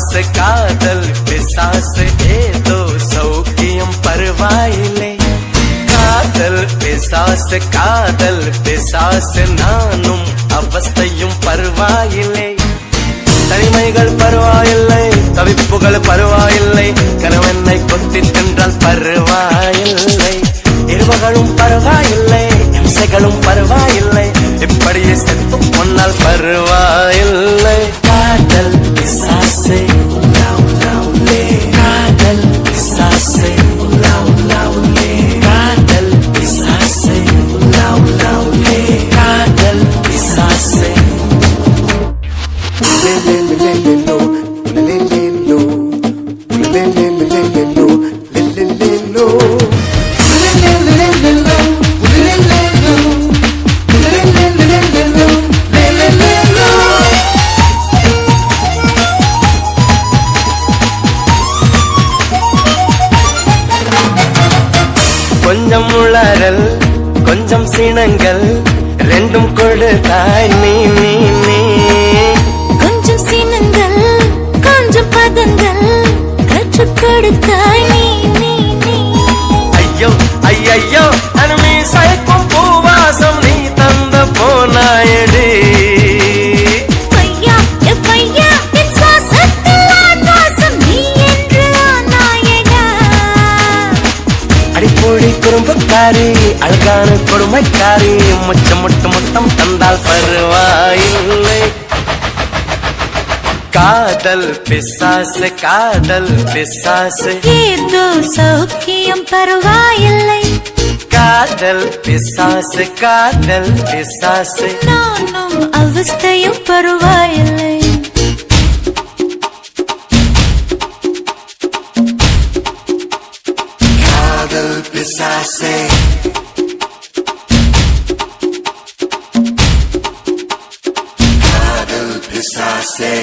பிசாசு காதல் பிசாசு ஏதோ சௌக்கியம் பரவாயில்லை. காதல் பிசாசு நானும் அவஸ்தையும் பரவாயில்லை. தனிமைகள் பரவாயில்லை, தவிப்புகள் பரவாயில்லை, கணவனை கொத்தி தின்றால் பரவாயில்லை. இரவுகளும் பரவாயில்லை, இம்சைகளும் பரவாயில்லை, இப்படியே செத்து பொன்னால் பரவாயில்லை. காதல் பிசாசு காதல் பிசாசு காதல் பிசாசு காதல் பிசாசு. கொஞ்சம் உளறல் கொஞ்சம் சினங்கள் ரெண்டும் கொடுத்தாய் நீ நீ நீ. கொஞ்சம் சினங்கள் கொஞ்சம் பதங்கள் கற்றுக் கொடுத்தாய் நீ நீ நீ. ஐயோ ஐயோ அனுமி சைக்கும் பூவாசம் நீ தந்த போனாயடி. பையா பையா என் சுவாசத்தில் ஆகாசம் நீ என்று ஆனாயடா. அடிப்பொழி குறும்புக்காரி அழகான கொடுமைக்காரி முச்சம் முட்டம் தந்தால் பரவாயில்லை. காதல் பிசாசு ஏதோ சௌக்கியம் பரவாயில்லை. காதல் பிசாசு நானும் அவஸ்தையும் பரவாயில்லை. காதல் பிசாசே காதல் பிசாசே.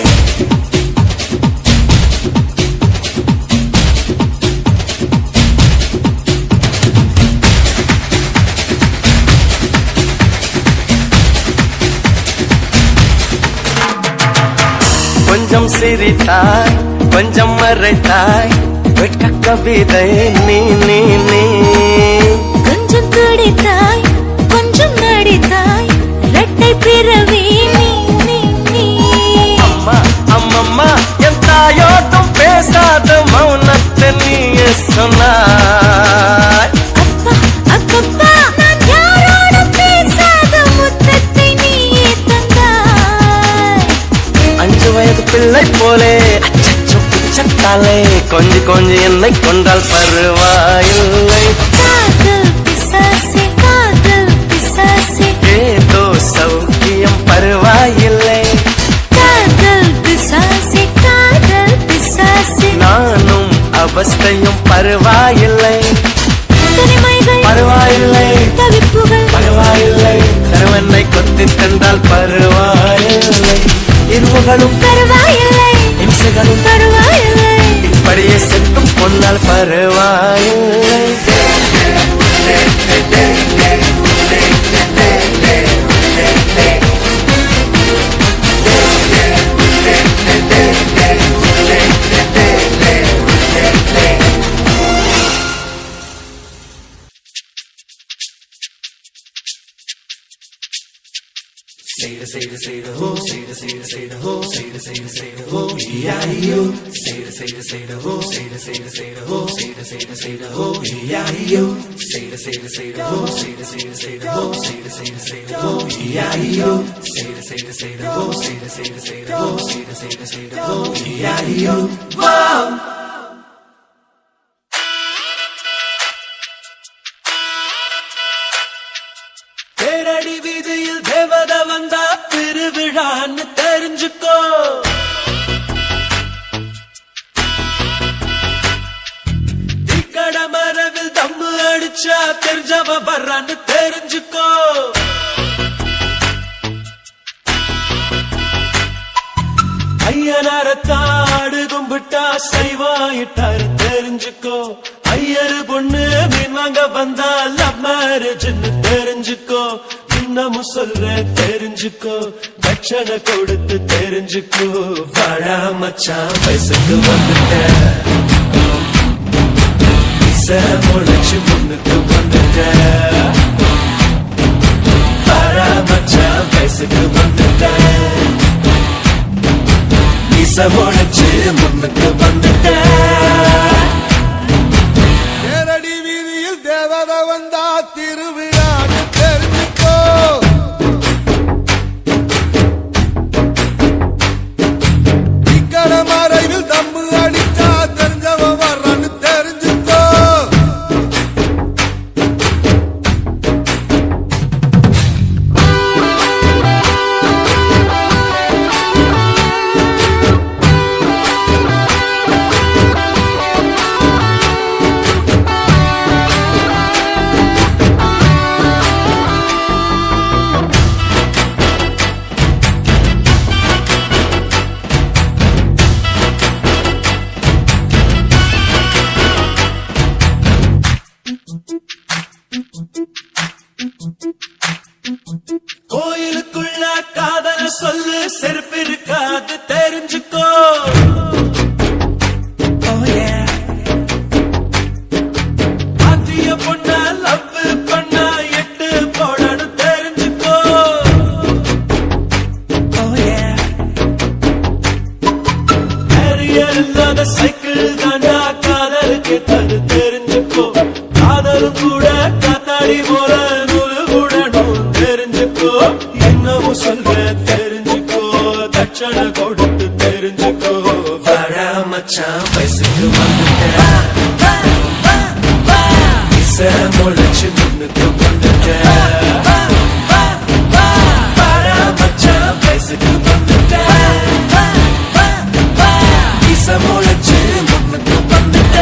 கொஞ்சம் சிரித்தாய் கொஞ்சம் மறைத்தாய் வெட்க கவிதை நீ நீ நீ. கொஞ்சம் துடித்தாய் கொஞ்சம் நடித்தாய் இரட்டை பிறவி நீ நீ நீ. அம்மா அம்மம்மா என் தாயோட்டும் பேசாத மௌனத்தை நீயே சொன்னாய். அப்பா அப்பப்பா நான் யாரோட பேசாத முத்தத்தை நீயே தந்தாய். 5 வயது பிள்ளை போலே அச்சச்சோ பிச்சத்தாலே கொஞ்சி என்னை கொண்டால் பரவாயில்லை. காதல் பிசாசே ஏதோ சௌக்கியம் பரவாயில்லை. காதல் பிசாசே நானும் அவஸ்தையும் பரவாயில்லை. தனிமைகள் பரவாயில்லை, தவிப்புகள் பரவாயில்லை, கணவனை கொத்தி தந்தால் பரவாயில்லை. இரவுகளும் பரவாயில்லை, இம்சைகளும் பரவாயில்லை, இப்படியே செத்தும் பொன்னால் பரவாயில்லை. Say the ho, say the ho, say the ho, E-I-E-O. Say the ho, say the ho, say the ho, E-I-E-O. Say the ho, say the ho, say the ho, E-I-E-O. Say the ho, say the ho, say the ho, E-I-E-O. Wow! தேரடி வீதியில் தேவத வந்தா திருவிழான்னு தெரிஞ்சுக்கோ. இக்கட மரவில் தம்மு அடிச்சா தெரிஞ்சவ வர்றான்னு தெரிஞ்சுக்கோ. ஐயனாரத்தாடு கும்பிட்டா சைவாயிட்டாரு தெரிஞ்சுக்கோ. ஐயரு பொண்ணு மீன் வாங்க வந்தா லவ் மேரேஜ்னு தெரிஞ்சுக்கோ. இன்னமும் சொல்ற தெரிஞ்சுக்கோ, தட்சணை கொடுத்து தெரிஞ்சுக்கோ. வாடா மச்சான் வயசுக்கு வந்துட்ட, இசை முளைச்சு முன்னுக்கு வந்துட்ட. வாடா மச்சான் வயசுக்கு வந்துட்ட, இசை முளைச்சு முன்னுக்கு வந்துட்ட. நேரடி வீதியில் தேவதை வந்தா திருவிழான்னு தெரிஞ்சுக்கோ. இக்கட மறைவில் தம்பு அடிச்சா தெரிஞ்சவன் வர்றான்னு தெரிஞ்சுக்கோ. கோயிலுக்குள்ள காதல சொல்லு, செருப்பு இருக்காது தெரிஞ்சுக்கோ. ஆத்திய பொண்ண லவ் பண்ண எட்டு போடணும் தெரிஞ்சுக்கோ. கேரியர் இல்லாத சைக்கிள் தாண்டா காதலுக்கு தரு தெரிஞ்சுக்கோ. காதலும் கூட காத்தாடி போல நூலு கூடணும் தெரிஞ்சுக்கோ. என்னவும் சொல்ற தெரிஞ்சுக்கோ, தட்சணை கொடுத்து தெரிஞ்சுக்கோ. வாடா மச்சான் வயசுக்கு வந்துட்ட, இசை முளைச்சு முன்னுக்கு வந்துட்ட. வாடா மச்சான் வயசுக்கு வந்துட்ட, இசை முளைச்சு முன்னுக்கு வந்துட்ட.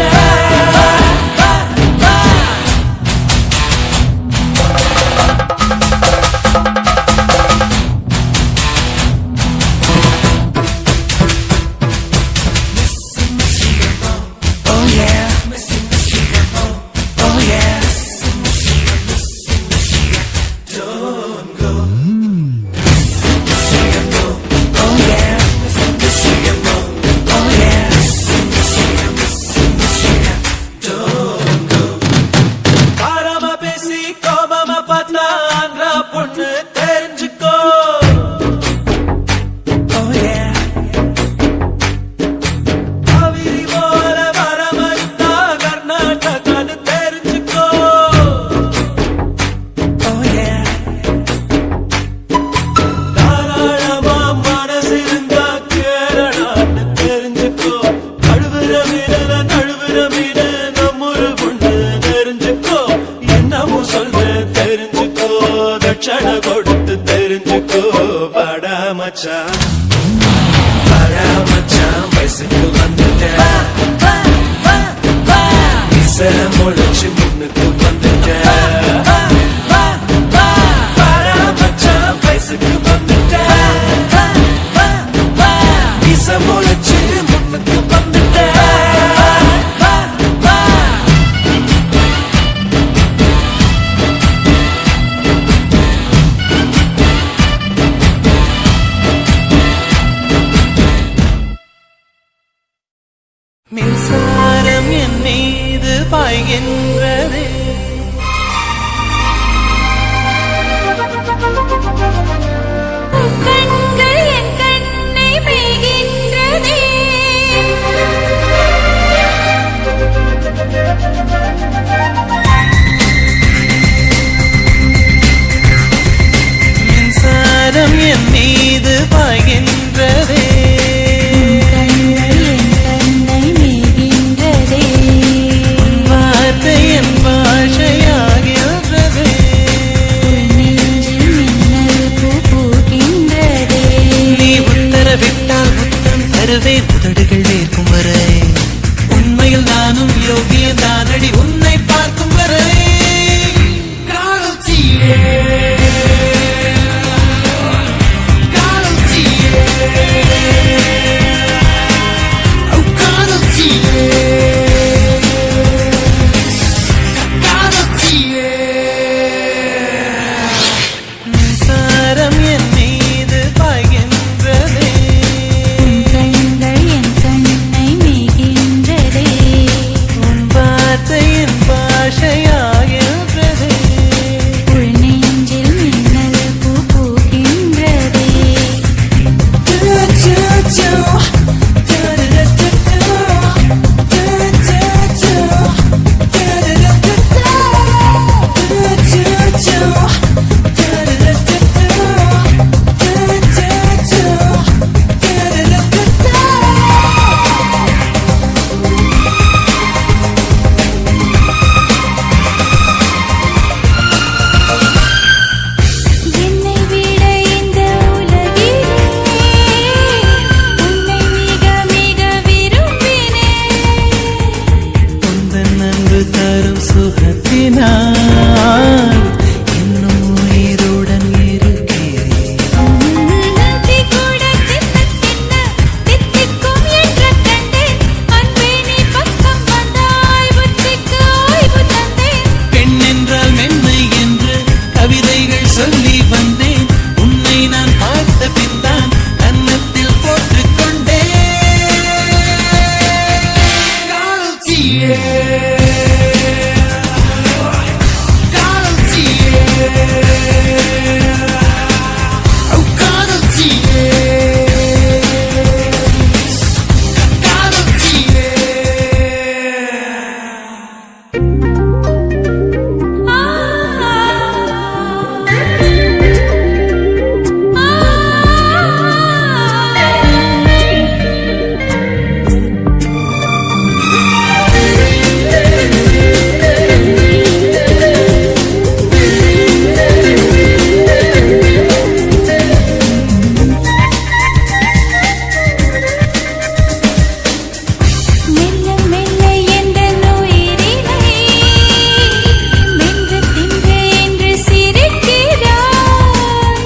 காரமா பேசி கோபமா பார்த்தா ஆந்திரா பொண்ணு தெரிஞ்சுக்கோ. காவிரி போல வர மறுத்தா கர்நாடகான்னு தெரிஞ்சுக்கோ. தாராளமா மனசு இருந்தா கேரளான்னு தெரிஞ்சுக்கோ. நழுவுற மீன நழுவுற மீன நம்மொரு பொண்ணு தெரிஞ்சுக்கோ. என்னமும் சொல்ற தெரிஞ்சுக்கோ, தட்சணை கொடுத்து தெரிஞ்சுக்கோ. வாடா மச்சான், வாடா மச்சான் வயசுக்கு வந்துட்ட, இசை முளைச்சு முன்னுக்கு வந்துட்ட. வாடா மச்சான் வயசுக்கு வந்துட்ட, இசை முளைச்சு முன்னுக்கு வந்துட்ட. மின்சாரம் என் மீது பாய்கின்ற தீண்டினால் இன்னும் உயிருடன் இருக்கிறேன். தீ கூட தின்ன தின்ன தித்திக்கும் என்று கண்டேன். அன்பே நீ பக்கம் வந்தாய் புத்திக்கு ஓய்வு தந்தேன். பெண் என்றால் மென்மை என்று கவிதைகள் சொல்லி வந்தேன். உன்னை நான் பார்த்த பின்தான் கன்னத்தில் போட்டுக் கொண்டேன். காதல் மெல்ல மெல்ல என்ற உயிரினை மென்று தின்று என்று சிரிக்கிறாய்.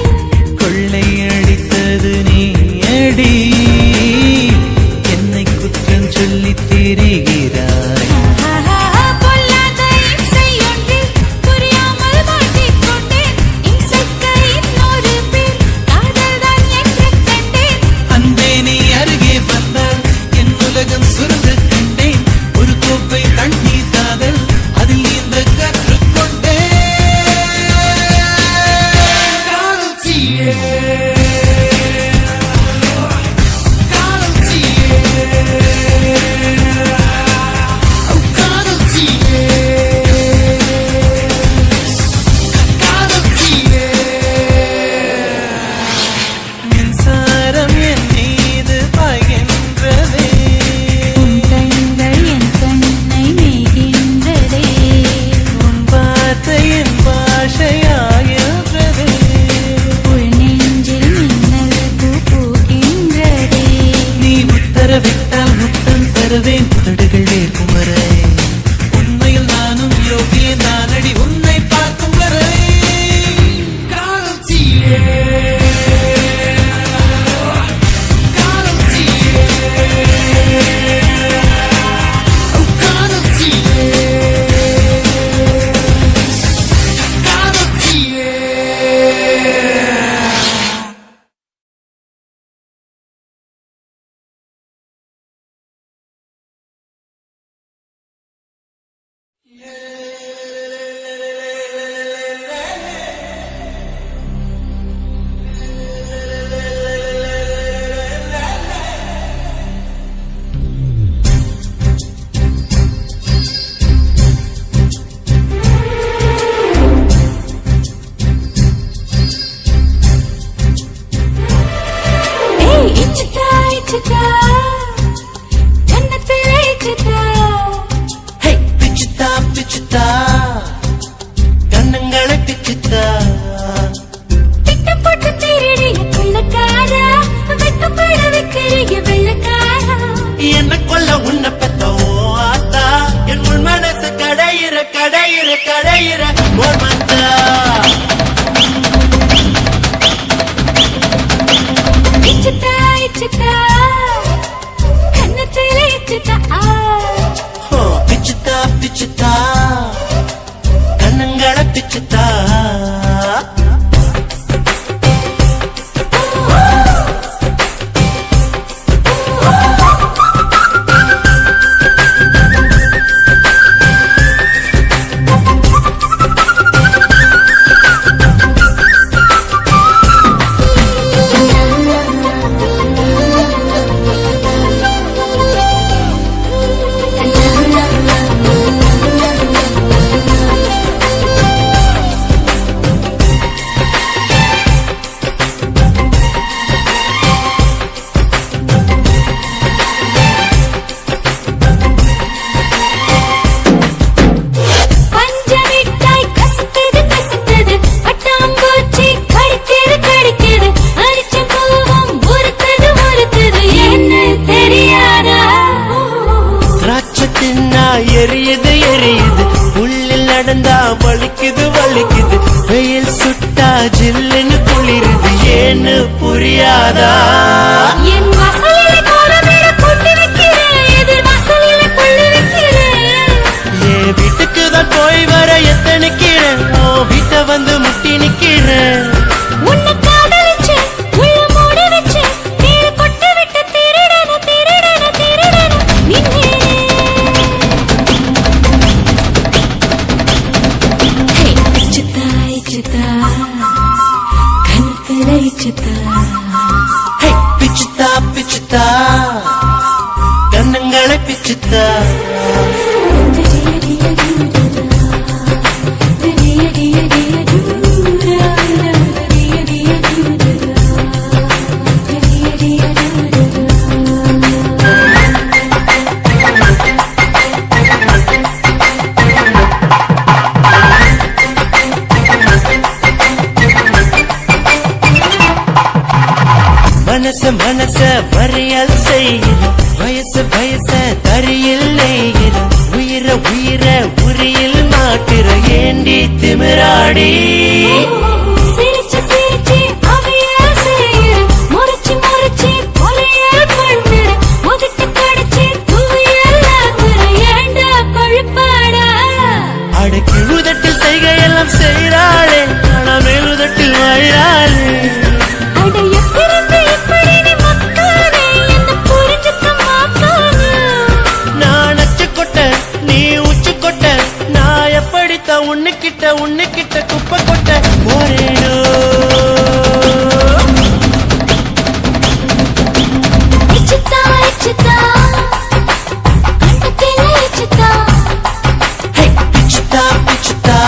கொள்ளையடித்தது நீயடி, என்னை குற்றம் சொல்லித் திரிகிறாய். பொல்லாத இம்சை ஒன்றில் புரியாமல் மாட்டிக்கொண்டேன். இம்சைக்கு இன்னொரு பேர் காதல்தான் என்று கண்டேன். அன்பே நீ அருகே வந்தால் என் உலகம் சுருங்க கண்டேன். ஒரு கோப்பை தண்ணீர் காதல் அதில் நீந்த கற்றுக்கொண்டேன். காதல் தீயே, காதல் தீயே, காதல் தீயே, காதல் தீயே. மின்சாரம் என் மீது பாய்கின்றதே. உன் கண்கள் என் கண்ணை மேய்கின்றதே. உன் வார்த்தை என் பாஷையாகின்றதே. உள் நெஞ்சில் மின்னல் பூ பூக்கின்றதே. நீ உத்தரவிட்டால் முத்தம் தருவேன் உதடுகள் வேர்க்கும் வரை. உண்மையில் நானும் யோகியன் தானடி உன்னை பார்க்கும் வரை. காதல் தீயே, காதல் தீயே, காதல் தீயே, காதல் தீயே. ஏய் இச்சுதா இச்சுதா கண்ணத்தில் இச்சுதா. ஹே பிச்சுத்தா பிச்சுத்தா, கண்ணங்களை பிச்சுத்தா. திட்டம் போட்டு திருடிய கொள்ளக்காரா, வெட்கப்பட வைக்கிறிய வெள்ளக்காரா. என்ன கொல்ல உன்னை பெத்த ஓ ஆத்தா, என் உள் மனசு கடையிற கடையிற கடையிற ஓர் மத்தா. இச்சுதா இச்சுதா கண்ணத்தில் இச்சுதா. ஓ பிச்சுத்தா பிச்சுத்தா, கண்ணங்களை பிச்சுத்தா. வலிக்குது வலிக்குது வெயில் சுட்டா ஜில்லுன்னு குளிருது ஏன்னு புரியாதா என் வாசலில கோலமேட போட்டு வைக்கிறேன் எதிர் வாசலில கொள்ளு வைக்கிறேன் என் வீட்டுக்கு தான் போய் வர எத்தனைக்கிறேன் ஓ வீட்டை வந்து முட்டி நிக்கிறேன் உன்னை காதலிச்சு உள்ள மூடி வச்சு நீர் கொட்டு விட்டு திருடன திருடன திருடன நின்னே ஹே இச்சுதா இச்சுதா கண்ணுல இச்சுதா ஹே பிச்சுதா பிச்சுதா கண்ணங்களை பிச்சுதா மனச மனச வரையல் செய்கிற வயசு வயச தரியில் நெய்கிற உயிர உயிர உரியில் மாட்டுற ஏண்டி திமிராடி சிரிச்சு சிரிச்சு அவைய செய்ய முறைச்சு முறைச்சு கொலைய பண்ணுற ஒதுக்கி கடிச்சு துவையல் ஆக்குற ஏண்டா கொழுப்பாடா அடக்கி உதட்டில் செய்கையெல்லாம் செய்கிறாளே ஆனா மேலுதட்டில் வாழாளே அட எப்பிருந்து எப்படி நீ மக்கானே என்ன புரிஞ்சுக்க மாட்டானே நான் அச்சு கொட்ட நீ உச்சு கொட்ட நான் எப்படித்தான் உன்னுக்கிட்ட குப்பை கொட்ட போறேனோ இச்சுதா இச்சுதா கண்ணுல இச்சுதா ஹே பிச்சுதா பிச்சுதா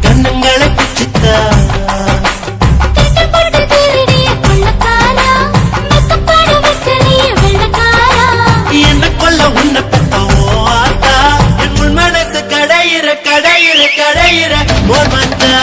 கண்ணங்களை பிச்சுதா திட்டு போட்டு திருடிய கொள்ளக்காரா மெத்தப்பாட வைக்கறிய வெள்ளக்காரா என்ன கொல்ல உன்னை பத்த ஓ ஆத்தா என் உள் மனசு கடையிற கடையிற கடையிற ஓர் மாத்தா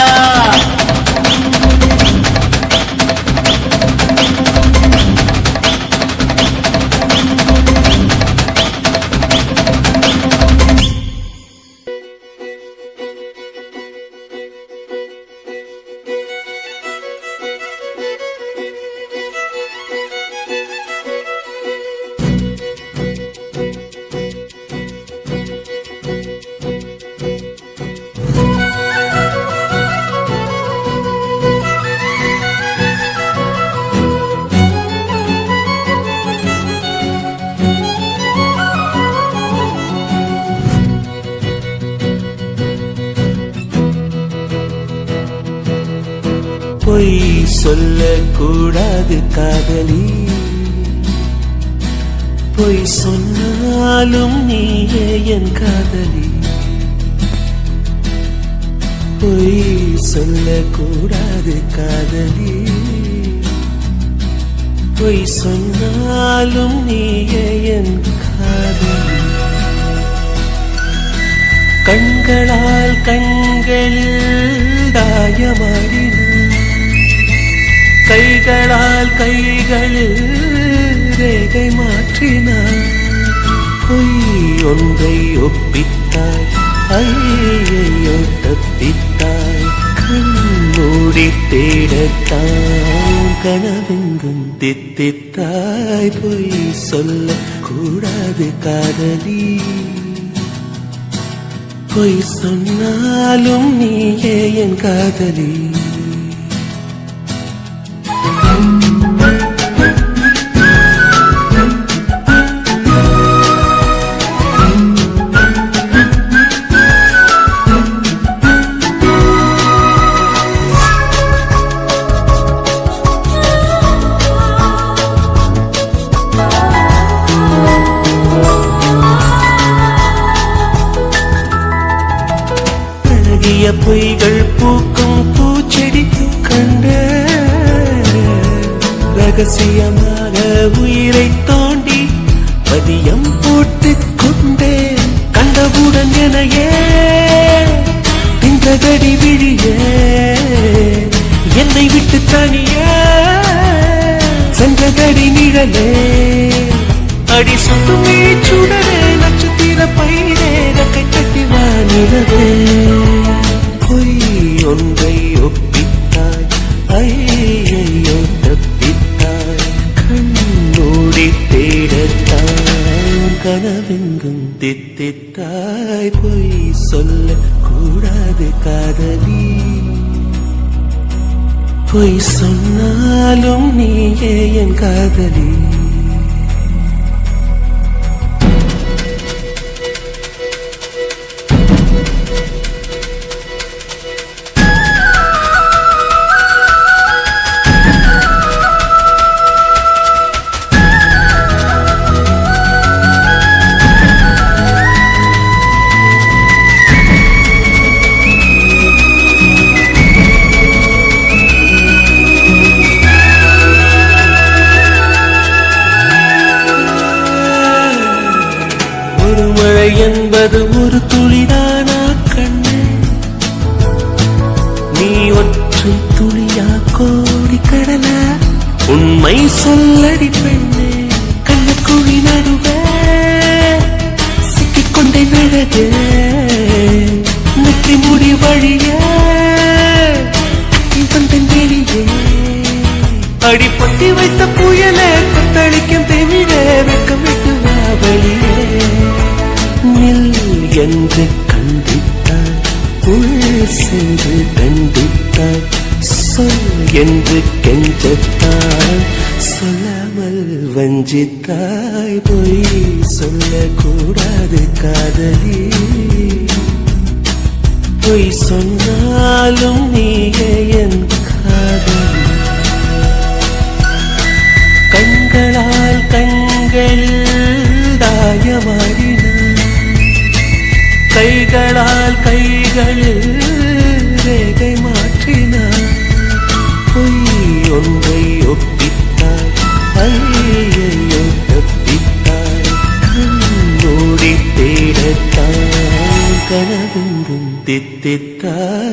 பொய் சொல்லக்கூடாது காதலி பொய் சொன்னாலும் நீயே என் காதலி பொய் சொல்லக்கூடாது காதலி பொய் சொன்னாலும் நீயே என் காதலி கண்களால் கண்களில் தாயமாடின கைகளால் கைகளில் ரேகை மாற்றினார் பொய் ஒன்றை ஒப்பித்தாய் ஐயையோ தப்பித்தாய் கண்மூடி தேடத்தான் கனவெங்கும் தித்தித்தாய் பொய் சொல்ல கூடாது காதலி பொய் சொன்னாலும் நீயே என் காதலி பொய்கள் பூக்கும் பூச்செடி கண்ட ரகசியமாக உயிரை தோண்டி பதியம் போட்டுக் கொண்டேன் கண்டவுடன் எனையே இந்த கடி விழியே என்னை விட்டு தனியே சென்ற கடி நிழலே அடி சுட்டுமே சுடரே நட்சத்திர பைரேக கட்டி வானிலவே பொய் ஒன்றை ஒப்பித்தாய் ஐயையோ தப்பித்தாய் கண்ணூடி தேடத்தாய் கனவெங்கும் தித்தித்தாய் பொய் சொல்ல கூடாது காதலி பொய் சொன்னாலும் நீயே என் காதலி மழை என்பது ஒரு துளிதானா கண்ணே நீ ஒற்றை துளியா கோடி கடல உண்மை சொல்லடி பெண்ணே கண்ணக்குழி நடுவே சிக்கிக்கொண்டே நழகே நெற்றி முடி வழிய வந்தன் வெளியே அடிப்பட்டி வைத்த புயலே கொத்தளிக்கும் தெவிட வெக்கம் விட்டு வெளியே நில் என்று கண்டித்தாய் உள் சென்று கண்டித்தாய் சொல் என்று கெஞ்சத்தாய் சொல்லாமல் வஞ்சித்தாய் பொய் சொல்லக்கூடாது காதலி பொய் சொன்னாலும் நீயே என் காதலி கண்களால் கண்களில் தாயமாடினாய் கைகளால் கைகளில் ரேகை மாற்றினாய் பொய் ஒன்றை ஒப்பித்தாய் ஐயையோ தப்பித்தாய் கண்ணோடி தேடத்தாய் கனவெங்கும் தித்தித்தாய்